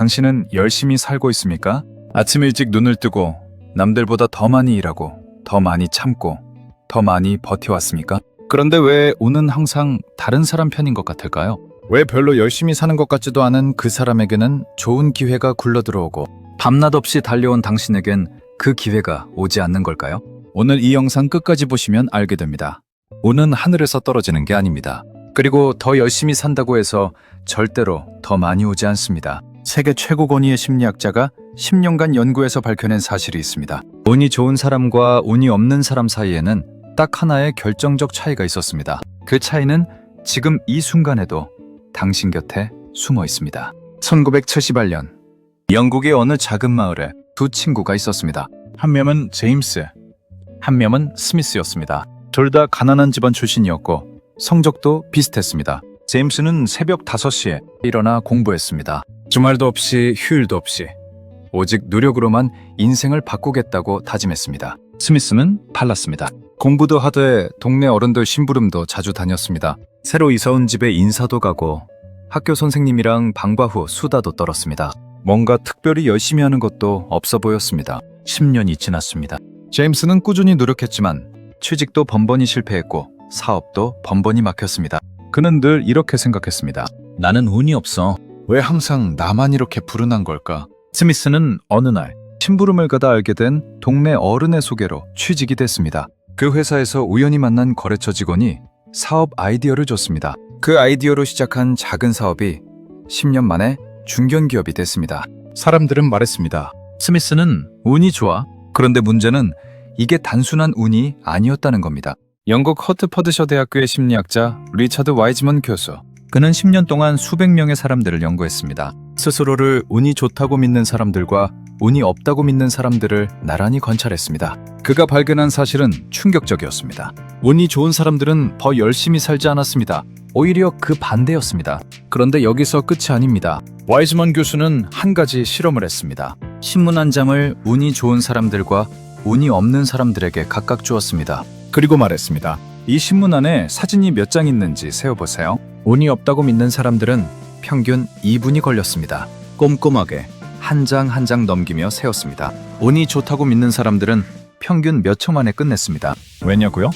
당신은 열심히 살고 있습니까? 아침 일찍 눈을 뜨고 남들보다 더 많이 일하고 더 많이 참고 더 많이 버텨왔습니까? 그런데 왜 오는 항상 다른 사람 편인 것 같을까요? 왜 별로 열심히 사는 것 같지도 않은 그 사람에게는 좋은 기회가 굴러들어오고 밤낮 없이 달려온 당신에겐 그 기회가 오지 않는 걸까요? 오늘 이 영상 끝까지 보시면 알게 됩니다. 운은 하늘에서 떨어지는 게 아닙니다. 그리고 더 열심히 산다고 해서 절대로 더 많이 오지 않습니다. 세계 최고 권위의 심리학자가 10년간 연구해서 밝혀낸 사실이 있습니다. 운이 좋은 사람과 운이 없는 사람 사이에는 딱 하나의 결정적 차이가 있었습니다. 그 차이는 지금 이 순간에도 당신 곁에 숨어 있습니다. 1978년 영국의 어느 작은 마을에 두 친구가 있었습니다. 한 명은 제임스, 한 명은 스미스였습니다. 둘 다 가난한 집안 출신이었고 성적도 비슷했습니다. 제임스는 새벽 5시에 일어나 공부했습니다. 주말도 없이 휴일도 없이 오직 노력으로만 인생을 바꾸겠다고 다짐했습니다. 스미스는 달랐습니다. 공부도 하되 동네 어른들 심부름도 자주 다녔습니다. 새로 이사 온 집에 인사도 가고 학교 선생님이랑 방과 후 수다도 떨었습니다. 뭔가 특별히 열심히 하는 것도 없어 보였습니다. 10년이 지났습니다. 제임스는 꾸준히 노력했지만 취직도 번번이 실패했고 사업도 번번이 막혔습니다. 그는 늘 이렇게 생각했습니다. 나는 운이 없어. 왜 항상 나만 이렇게 불운한 걸까? 스미스는 어느 날 심부름을 가다 알게 된 동네 어른의 소개로 취직이 됐습니다. 그 회사에서 우연히 만난 거래처 직원이 사업 아이디어를 줬습니다. 그 아이디어로 시작한 작은 사업이 10년 만에 중견기업이 됐습니다. 사람들은 말했습니다. 스미스는 운이 좋아. 그런데 문제는 이게 단순한 운이 아니었다는 겁니다. 영국 허트퍼드셔 대학교의 심리학자 리차드 와이즈먼 교수. 그는 10년 동안 수백 명의 사람들을 연구했습니다. 스스로를 운이 좋다고 믿는 사람들과 운이 없다고 믿는 사람들을 나란히 관찰했습니다. 그가 발견한 사실은 충격적이었습니다. 운이 좋은 사람들은 더 열심히 살지 않았습니다. 오히려 그 반대였습니다. 그런데 여기서 끝이 아닙니다. 와이즈먼 교수는 한 가지 실험을 했습니다. 신문 한 장을 운이 좋은 사람들과 운이 없는 사람들에게 각각 주었습니다. 그리고 말했습니다. 이 신문 안에 사진이 몇 장 있는지 세어보세요. 운이 없다고 믿는 사람들은 평균 2분이 걸렸습니다. 꼼꼼하게 한 장 한 장 넘기며 세었습니다. 운이 좋다고 믿는 사람들은 평균 몇 초 만에 끝냈습니다. 왜냐고요?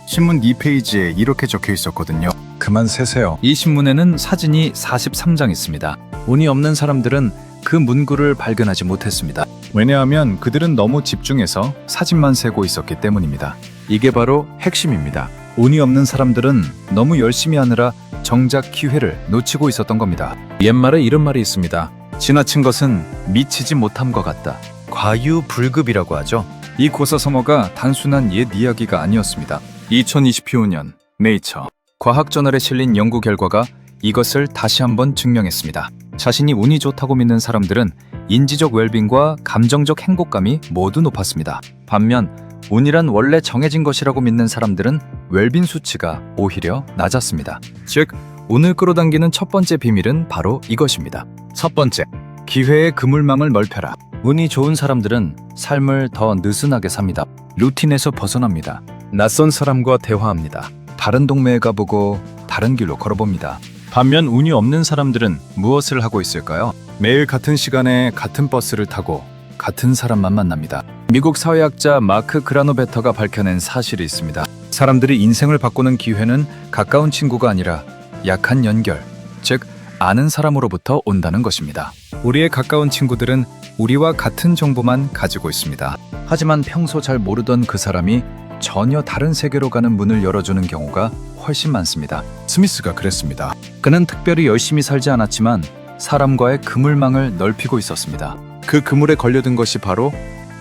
신문 2페이지에 이렇게 적혀 있었거든요. 그만 세세요. 이 신문에는 사진이 43장 있습니다. 운이 없는 사람들은 그 문구를 발견하지 못했습니다. 왜냐하면 그들은 너무 집중해서 사진만 세고 있었기 때문입니다. 이게 바로 핵심입니다. 운이 없는 사람들은 너무 열심히 하느라 정작 기회를 놓치고 있었던 겁니다. 옛말에 이런 말이 있습니다. 지나친 것은 미치지 못함과 같다. 과유불급이라고 하죠. 이 고사성어가 단순한 옛 이야기가 아니었습니다. 2025년 네이처 과학저널에 실린 연구 결과가 이것을 다시 한번 증명했습니다. 자신이 운이 좋다고 믿는 사람들은 인지적 웰빙과 감정적 행복감이 모두 높았습니다. 반면 운이란 원래 정해진 것이라고 믿는 사람들은 웰빙 수치가 오히려 낮았습니다. 즉, 운을 끌어당기는 첫 번째 비밀은 바로 이것입니다. 첫 번째, 기회의 그물망을 넓혀라. 운이 좋은 사람들은 삶을 더 느슨하게 삽니다. 루틴에서 벗어납니다. 낯선 사람과 대화합니다. 다른 동네에 가보고 다른 길로 걸어봅니다. 반면 운이 없는 사람들은 무엇을 하고 있을까요? 매일 같은 시간에 같은 버스를 타고 같은 사람만 만납니다. 미국 사회학자 마크 그라노베터가 밝혀낸 사실이 있습니다. 사람들이 인생을 바꾸는 기회는 가까운 친구가 아니라 약한 연결, 즉 아는 사람으로부터 온다는 것입니다. 우리의 가까운 친구들은 우리와 같은 정보만 가지고 있습니다. 하지만 평소 잘 모르던 그 사람이 전혀 다른 세계로 가는 문을 열어주는 경우가 훨씬 많습니다. 스미스가 그랬습니다. 그는 특별히 열심히 살지 않았지만 사람과의 그물망을 넓히고 있었습니다. 그 그물에 걸려든 것이 바로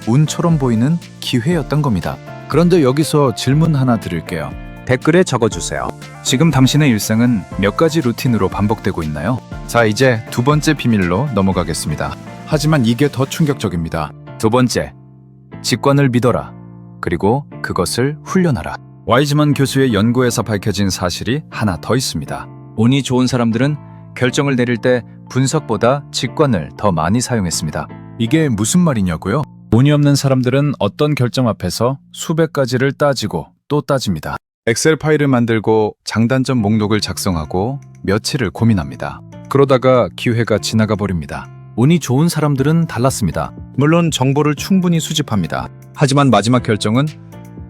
운처럼 보이는 기회였던 겁니다. 그런데 여기서 질문 하나 드릴게요. 댓글에 적어주세요. 지금 당신의 일상은 몇 가지 루틴으로 반복되고 있나요? 자, 이제 두 번째 비밀로 넘어가겠습니다. 하지만 이게 더 충격적입니다. 두 번째, 직관을 믿어라. 그리고 그것을 훈련하라. 와이즈먼 교수의 연구에서 밝혀진 사실이 하나 더 있습니다. 운이 좋은 사람들은 결정을 내릴 때 분석보다 직관을 더 많이 사용했습니다. 이게 무슨 말이냐고요? 운이 없는 사람들은 어떤 결정 앞에서 수백 가지를 따지고 또 따집니다. 엑셀 파일을 만들고 장단점 목록을 작성하고 며칠을 고민합니다. 그러다가 기회가 지나가 버립니다. 운이 좋은 사람들은 달랐습니다. 물론 정보를 충분히 수집합니다. 하지만 마지막 결정은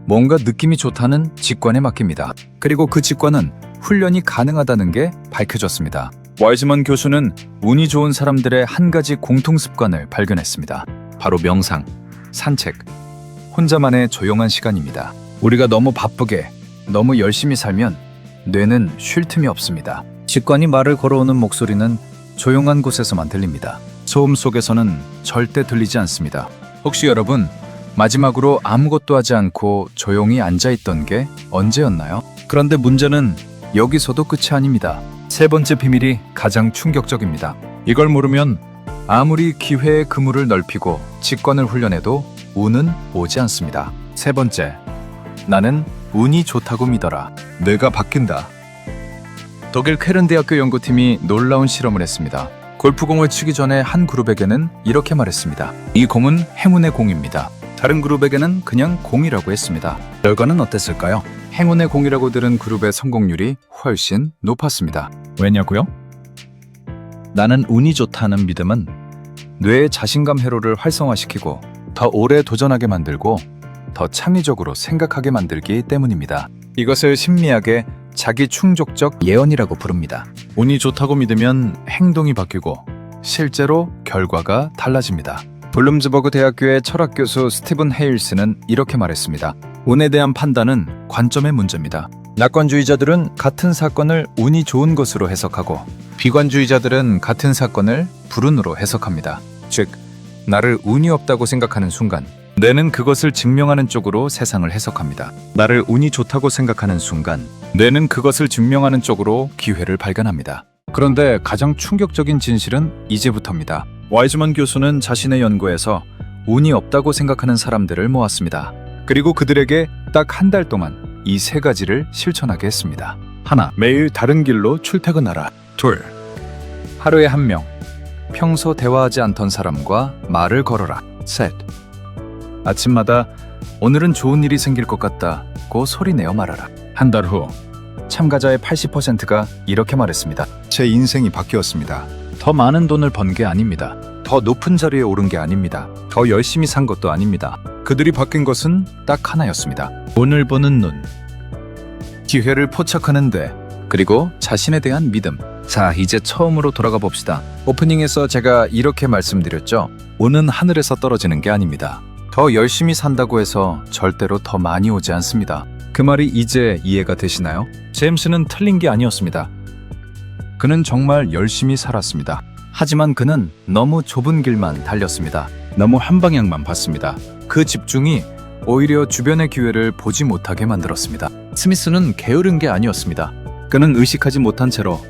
뭔가 느낌이 좋다는 직관에 맡깁니다. 그리고 그 직관은 훈련이 가능하다는 게 밝혀졌습니다. 와이즈먼 교수는 운이 좋은 사람들의 한 가지 공통 습관을 발견했습니다. 바로 명상, 산책, 혼자만의 조용한 시간입니다. 우리가 너무 바쁘게, 너무 열심히 살면 뇌는 쉴 틈이 없습니다. 직관이 말을 걸어오는 목소리는 조용한 곳에서만 들립니다. 소음 속에서는 절대 들리지 않습니다. 혹시 여러분, 마지막으로 아무것도 하지 않고 조용히 앉아있던 게 언제였나요? 그런데 문제는 여기서도 끝이 아닙니다. 세 번째 비밀이 가장 충격적입니다. 이걸 모르면 아무리 기회의 그물을 넓히고 직관을 훈련해도 운은 오지 않습니다. 세 번째, 나는 운이 좋다고 믿어라. 내가 바뀐다. 독일 쾰른 대학교 연구팀이 놀라운 실험을 했습니다. 골프공을 치기 전에 한 그룹에게는 이렇게 말했습니다. 이 공은 행운의 공입니다. 다른 그룹에게는 그냥 공이라고 했습니다. 결과는 어땠을까요? 행운의 공이라고 들은 그룹의 성공률이 훨씬 높았습니다. 왜냐고요? 나는 운이 좋다는 믿음은 뇌의 자신감 회로를 활성화시키고 더 오래 도전하게 만들고 더 창의적으로 생각하게 만들기 때문입니다. 이것을 심리학의 자기 충족적 예언이라고 부릅니다. 운이 좋다고 믿으면 행동이 바뀌고 실제로 결과가 달라집니다. 블룸즈버그 대학교의 철학 교수 스티븐 헤일스는 이렇게 말했습니다. 운에 대한 판단은 관점의 문제입니다. 낙관주의자들은 같은 사건을 운이 좋은 것으로 해석하고 비관주의자들은 같은 사건을 불운으로 해석합니다. 즉, 나를 운이 없다고 생각하는 순간 뇌는 그것을 증명하는 쪽으로 세상을 해석합니다. 나를 운이 좋다고 생각하는 순간 뇌는 그것을 증명하는 쪽으로 기회를 발견합니다. 그런데 가장 충격적인 진실은 이제부터입니다. 와이즈먼 교수는 자신의 연구에서 운이 없다고 생각하는 사람들을 모았습니다. 그리고 그들에게 딱 한 달 동안 이 세 가지를 실천하게 했습니다. 하나, 매일 다른 길로 출퇴근하라. 둘, 하루에 한 명, 평소 대화하지 않던 사람과 말을 걸어라. 셋, 아침마다 오늘은 좋은 일이 생길 것 같다고 소리내어 말하라. 한 달 후, 참가자의 80%가 이렇게 말했습니다. 제 인생이 바뀌었습니다. 더 많은 돈을 번 게 아닙니다. 더 높은 자리에 오른 게 아닙니다. 더 열심히 산 것도 아닙니다. 그들이 바뀐 것은 딱 하나였습니다. 오늘 보는 눈, 기회를 포착하는 뇌, 그리고 자신에 대한 믿음. 자, 이제 처음으로 돌아가 봅시다. 오프닝에서 제가 이렇게 말씀드렸죠. 운은 하늘에서 떨어지는 게 아닙니다. 더 열심히 산다고 해서 절대로 더 많이 오지 않습니다. 그 말이 이제 이해가 되시나요? 제임스는 틀린 게 아니었습니다. 그는 정말 열심히 살았습니다. 하지만 그는 너무 좁은 길만 달렸습니다. 너무 한 방향만 봤습니다. 그 집중이 오히려 주변의 기회를 보지 못하게 만들었습니다. 스미스는 게으른 게 아니었습니다. 그는 의식하지 못한 채로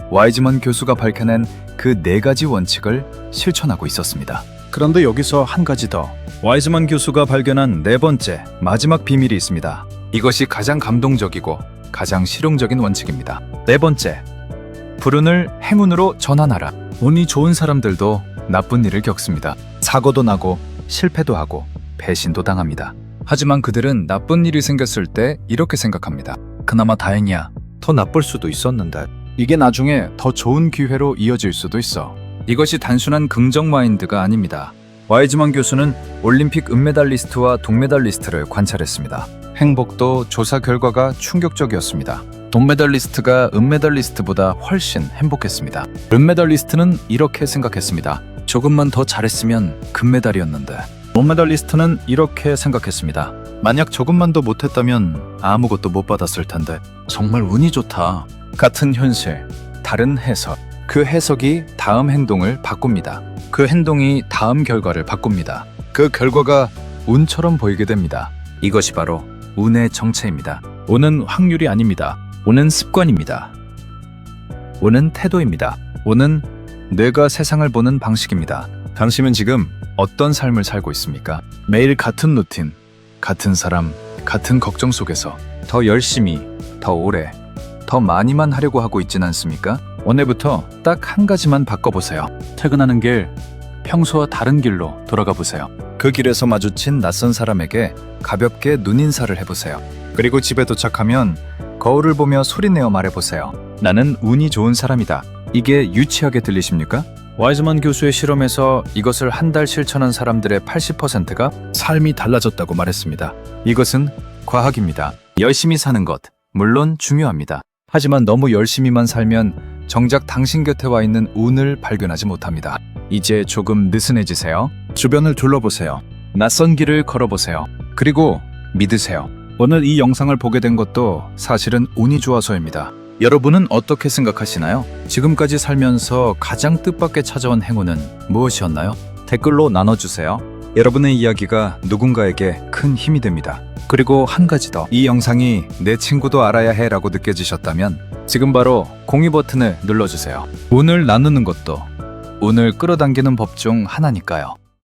와이즈먼 교수가 밝혀낸 그 네 가지 원칙을 실천하고 있었습니다. 그런데 여기서 한 가지 더. 와이즈먼 교수가 발견한 네 번째, 마지막 비밀이 있습니다. 이것이 가장 감동적이고 가장 실용적인 원칙입니다. 네 번째, 불운을 행운으로 전환하라. 운이 좋은 사람들도 나쁜 일을 겪습니다. 사고도 나고 실패도 하고 배신도 당합니다. 하지만 그들은 나쁜 일이 생겼을 때 이렇게 생각합니다. 그나마 다행이야. 더 나쁠 수도 있었는데. 이게 나중에 더 좋은 기회로 이어질 수도 있어. 이것이 단순한 긍정 마인드가 아닙니다. 와이즈먼 교수는 올림픽 은메달리스트와 동메달리스트를 관찰했습니다. 행복도 조사 결과가 충격적이었습니다. 동메달리스트가 은메달리스트보다 훨씬 행복했습니다. 은메달리스트는 이렇게 생각했습니다. 조금만 더 잘했으면 금메달이었는데. 동메달리스트는 이렇게 생각했습니다. 만약 조금만 더 못했다면 아무것도 못 받았을 텐데. 정말 운이 좋다. 같은 현실, 다른 해석. 그 해석이 다음 행동을 바꿉니다. 그 행동이 다음 결과를 바꿉니다. 그 결과가 운처럼 보이게 됩니다. 이것이 바로 운의 정체입니다. 운은 확률이 아닙니다. 운은 습관입니다. 운은 태도입니다. 운은 뇌가 세상을 보는 방식입니다. 당신은 지금 어떤 삶을 살고 있습니까? 매일 같은 루틴, 같은 사람, 같은 걱정 속에서 더 열심히, 더 오래, 더 많이만 하려고 하고 있진 않습니까? 오늘부터 딱 한 가지만 바꿔보세요. 퇴근하는 길, 평소와 다른 길로 돌아가 보세요. 그 길에서 마주친 낯선 사람에게 가볍게 눈인사를 해보세요. 그리고 집에 도착하면 거울을 보며 소리내어 말해보세요. 나는 운이 좋은 사람이다. 이게 유치하게 들리십니까? 와이즈만 교수의 실험에서 이것을 한 달 실천한 사람들의 80%가 삶이 달라졌다고 말했습니다. 이것은 과학입니다. 열심히 사는 것, 물론 중요합니다. 하지만 너무 열심히만 살면 정작 당신 곁에 와 있는 운을 발견하지 못합니다. 이제 조금 느슨해지세요. 주변을 둘러보세요. 낯선 길을 걸어보세요. 그리고 믿으세요. 오늘 이 영상을 보게 된 것도 사실은 운이 좋아서입니다. 여러분은 어떻게 생각하시나요? 지금까지 살면서 가장 뜻밖의 찾아온 행운은 무엇이었나요? 댓글로 나눠주세요. 여러분의 이야기가 누군가에게 큰 힘이 됩니다. 그리고 한 가지 더. 이 영상이 내 친구도 알아야 해 라고 느껴지셨다면 지금 바로 공유 버튼을 눌러주세요. 운을 나누는 것도 운을 끌어당기는 법 중 하나니까요.